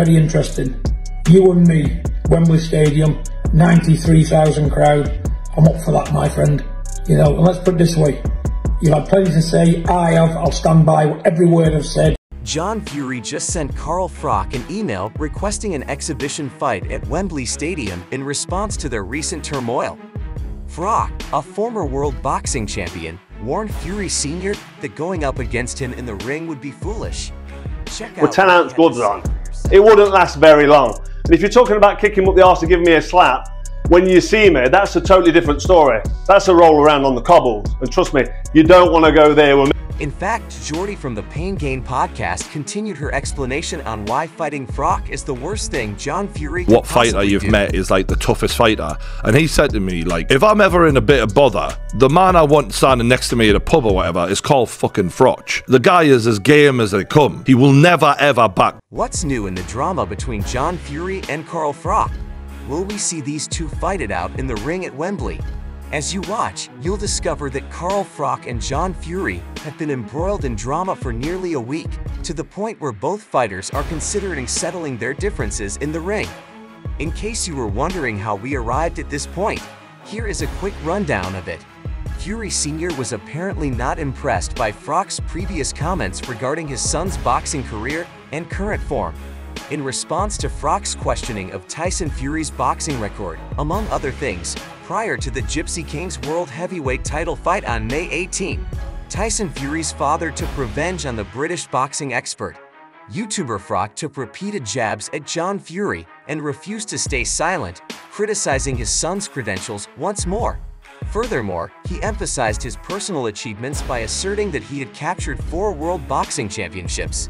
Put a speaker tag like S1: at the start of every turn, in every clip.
S1: very interesting. You and me, Wembley Stadium, 93,000 crowd. I'm up for that, my friend. You know, and let's put it this way. You've had plenty to say, I have, I'll stand by every word I've said.
S2: John Fury just sent Carl Froch an email requesting an exhibition fight at Wembley Stadium in response to their recent turmoil. Froch, a former world boxing champion, warned Fury Sr. that going up against him in the ring would be foolish. Check out
S3: with 10-ounce gloves on, it wouldn't last very long. And if you're talking about kicking up the arse and giving me a slap, when you see me, that's a totally different story. That's a roll around on the cobbles. And trust me, you don't want to go there with me.
S2: In fact, Jordy from the Pain Gain podcast continued her explanation on why fighting Froch is the worst thing John Fury could
S4: What fighter you've met is like the toughest fighter? And he said to me, like, if I'm ever in a bit of bother, the man I want standing next to me at a pub or whatever is called fucking Froch. The guy is as game as they come. He will never ever back.
S2: What's new in the drama between John Fury and Carl Froch? Will we see these two fight it out in the ring at Wembley? As you watch, you'll discover that Carl Froch and John Fury have been embroiled in drama for nearly a week, to the point where both fighters are considering settling their differences in the ring. In case you were wondering how we arrived at this point, here is a quick rundown of it. Fury Sr. was apparently not impressed by Froch's previous comments regarding his son's boxing career and current form. In response to Froch's questioning of Tyson Fury's boxing record, among other things, prior to the Gypsy Kings World Heavyweight title fight on May 18, Tyson Fury's father took revenge on the British boxing expert. YouTuber Froch took repeated jabs at John Fury and refused to stay silent, criticizing his son's credentials once more. Furthermore, he emphasized his personal achievements by asserting that he had captured 4 world boxing championships.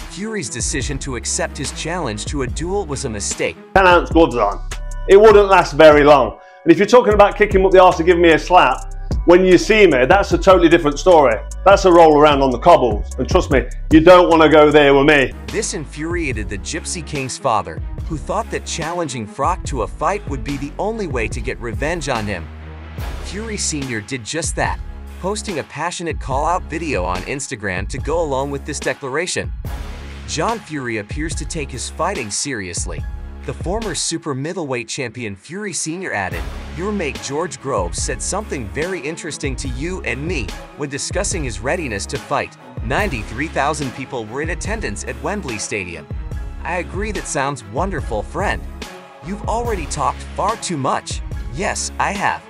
S2: Fury's decision to accept his challenge to a duel was a mistake.
S3: 10-ounce gloves on, it wouldn't last very long. And if you're talking about kicking up the arse and giving me a slap, when you see me, that's a totally different story. That's a roll around on the cobbles. And trust me, you don't want to go there with me.
S2: This infuriated the Gypsy King's father, who thought that challenging Froch to a fight would be the only way to get revenge on him. Fury Sr. did just that, posting a passionate call-out video on Instagram to go along with this declaration. John Fury appears to take his fighting seriously. The former super middleweight champion Fury Sr. added, "Your mate George Groves said something very interesting to you and me when discussing his readiness to fight. 93,000 people were in attendance at Wembley Stadium. I agree, that sounds wonderful, friend. You've already talked far too much. Yes, I have.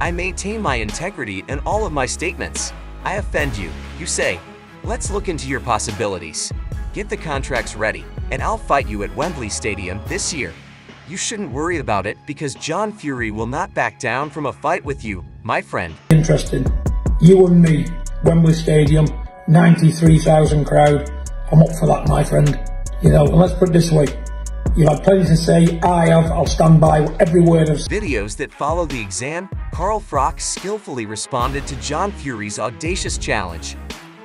S2: I maintain my integrity in all of my statements. I offend you, you say. Let's look into your possibilities. Get the contracts ready, and I'll fight you at Wembley Stadium this year. You shouldn't worry about it because John Fury will not back down from a fight with you, my friend."
S1: Interesting. You and me, Wembley Stadium, 93,000 crowd. I'm up for that, my friend. You know, and let's put it this way. You've had plenty to say, I have, I'll stand by every word of.
S2: Videos that follow the exam, Carl Froch skillfully responded to John Fury's audacious challenge.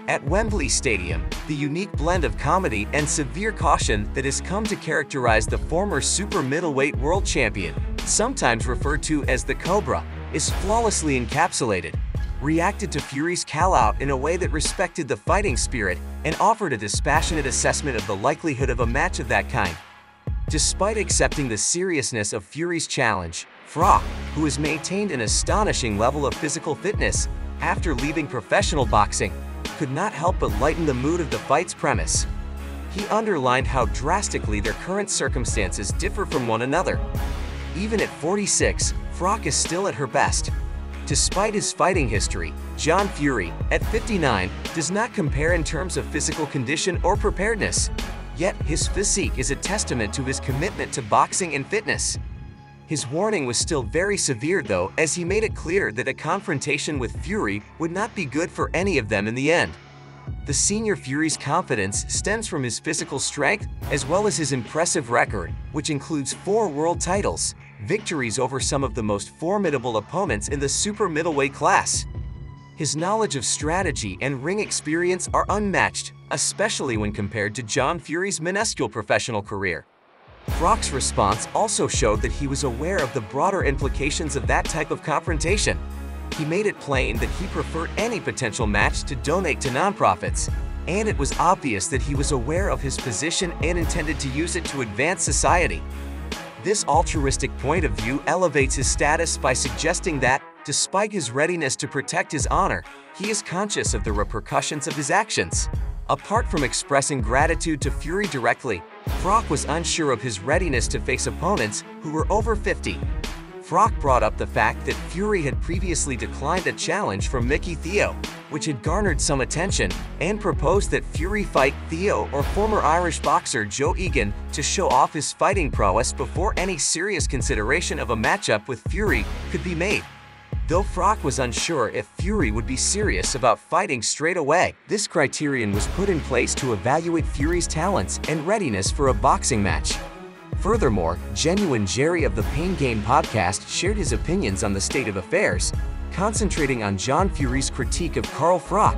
S2: At Wembley Stadium, the unique blend of comedy and severe caution that has come to characterize the former super middleweight world champion, sometimes referred to as the Cobra, is flawlessly encapsulated. Reacted to Fury's call-out in a way that respected the fighting spirit and offered a dispassionate assessment of the likelihood of a match of that kind. Despite accepting the seriousness of Fury's challenge, Froch, who has maintained an astonishing level of physical fitness after leaving professional boxing, could not help but lighten the mood of the fight's premise. He underlined how drastically their current circumstances differ from one another. Even at 46, Froch is still at her best. Despite his fighting history, John Fury, at 59, does not compare in terms of physical condition or preparedness. Yet, his physique is a testament to his commitment to boxing and fitness. His warning was still very severe though, as he made it clear that a confrontation with Fury would not be good for any of them in the end. The senior Fury's confidence stems from his physical strength as well as his impressive record, which includes 4 world titles, victories over some of the most formidable opponents in the super middleweight class. His knowledge of strategy and ring experience are unmatched, especially when compared to John Fury's minuscule professional career. Froch's response also showed that he was aware of the broader implications of that type of confrontation. He made it plain that he preferred any potential match to donate to nonprofits. and it was obvious that he was aware of his position and intended to use it to advance society. This altruistic point of view elevates his status by suggesting that, despite his readiness to protect his honor, he is conscious of the repercussions of his actions. Apart from expressing gratitude to Fury directly, Froch was unsure of his readiness to face opponents who were over 50. Froch brought up the fact that Fury had previously declined a challenge from Mickey Theo, which had garnered some attention, and proposed that Fury fight Theo or former Irish boxer Joe Egan to show off his fighting prowess before any serious consideration of a matchup with Fury could be made. Though Froch was unsure if Fury would be serious about fighting straight away, this criterion was put in place to evaluate Fury's talents and readiness for a boxing match. Furthermore, Genuine Jerry of the Pain Game podcast shared his opinions on the state of affairs, concentrating on John Fury's critique of Carl Froch.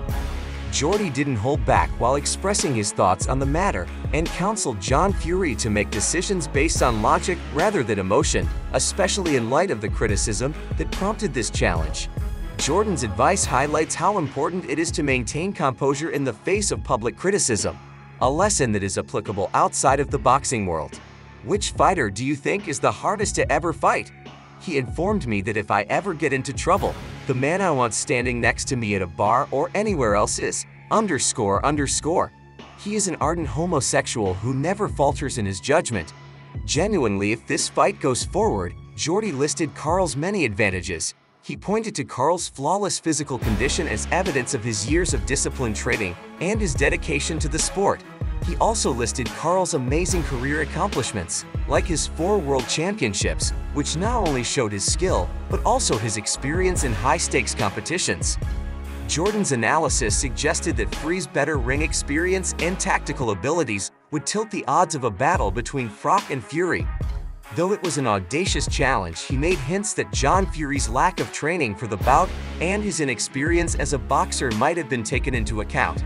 S2: Jordy didn't hold back while expressing his thoughts on the matter and counseled John Fury to make decisions based on logic rather than emotion, especially in light of the criticism that prompted this challenge. Jordan's advice highlights how important it is to maintain composure in the face of public criticism, a lesson that is applicable outside of the boxing world. Which fighter do you think is the hardest to ever fight? He informed me that if I ever get into trouble, the man I want standing next to me at a bar or anywhere else is __. He is an ardent homosexual who never falters in his judgment. Genuinely, if this fight goes forward, Jordy listed Carl's many advantages. He pointed to Carl's flawless physical condition as evidence of his years of disciplined training and his dedication to the sport. He also listed Carl's amazing career accomplishments, like his 4 world championships, which not only showed his skill, but also his experience in high-stakes competitions. Jordan's analysis suggested that Fury's better ring experience and tactical abilities would tilt the odds of a battle between Froch and Fury. Though it was an audacious challenge, he made hints that John Fury's lack of training for the bout and his inexperience as a boxer might have been taken into account.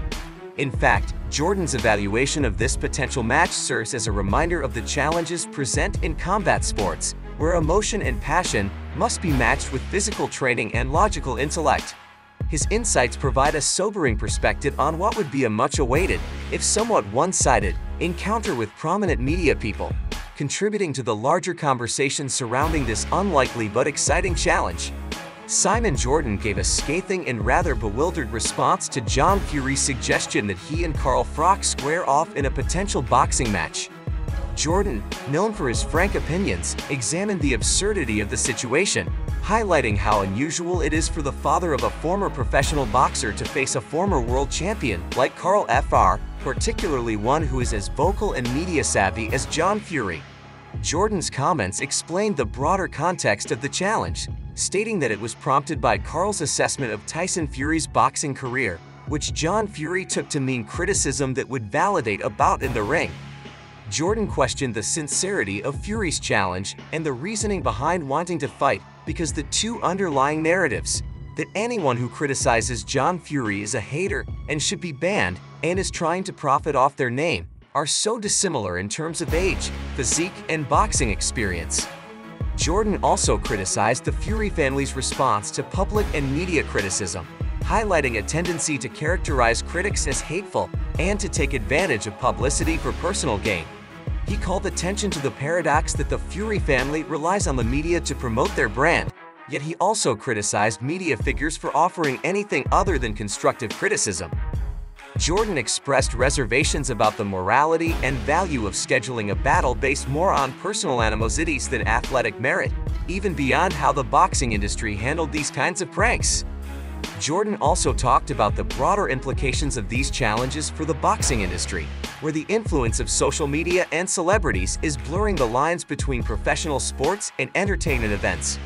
S2: In fact, Jordan's evaluation of this potential match serves as a reminder of the challenges present in combat sports, where emotion and passion must be matched with physical training and logical intellect. His insights provide a sobering perspective on what would be a much-awaited, if somewhat one-sided, encounter with prominent media people, contributing to the larger conversation surrounding this unlikely but exciting challenge. Simon Jordan gave a scathing and rather bewildered response to John Fury's suggestion that he and Carl Froch square off in a potential boxing match. Jordan, known for his frank opinions, examined the absurdity of the situation, highlighting how unusual it is for the father of a former professional boxer to face a former world champion like Carl Fr, particularly one who is as vocal and media-savvy as John Fury. Jordan's comments explained the broader context of the challenge, stating that it was prompted by Carl's assessment of Tyson Fury's boxing career, which John Fury took to mean criticism that would validate a bout in the ring. Jordan questioned the sincerity of Fury's challenge and the reasoning behind wanting to fight because the two underlying narratives, that anyone who criticizes John Fury is a hater and should be banned and is trying to profit off their name, are so dissimilar in terms of age, physique, and boxing experience. Jordan also criticized the Fury family's response to public and media criticism, highlighting a tendency to characterize critics as hateful and to take advantage of publicity for personal gain. He called attention to the paradox that the Fury family relies on the media to promote their brand, yet he also criticized media figures for offering anything other than constructive criticism. Jordan expressed reservations about the morality and value of scheduling a battle based more on personal animosities than athletic merit, even beyond how the boxing industry handled these kinds of pranks. Jordan also talked about the broader implications of these challenges for the boxing industry, where the influence of social media and celebrities is blurring the lines between professional sports and entertainment events.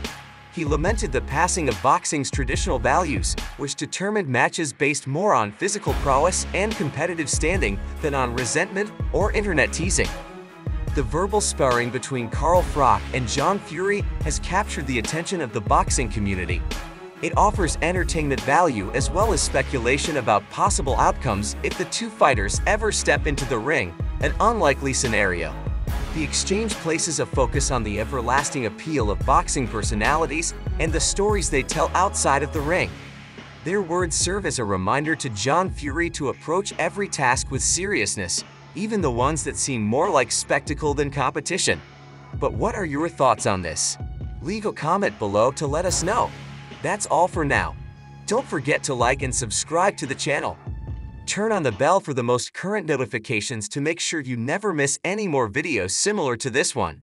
S2: He lamented the passing of boxing's traditional values, which determined matches based more on physical prowess and competitive standing than on resentment or internet teasing. The verbal sparring between Carl Froch and John Fury has captured the attention of the boxing community. It offers entertainment value as well as speculation about possible outcomes if the two fighters ever step into the ring, an unlikely scenario. The exchange places a focus on the everlasting appeal of boxing personalities and the stories they tell outside of the ring. Their words serve as a reminder to John Fury to approach every task with seriousness, even the ones that seem more like spectacle than competition. But what are your thoughts on this? Leave a comment below to let us know. That's all for now. Don't forget to like and subscribe to the channel. Turn on the bell for the most current notifications to make sure you never miss any more videos similar to this one.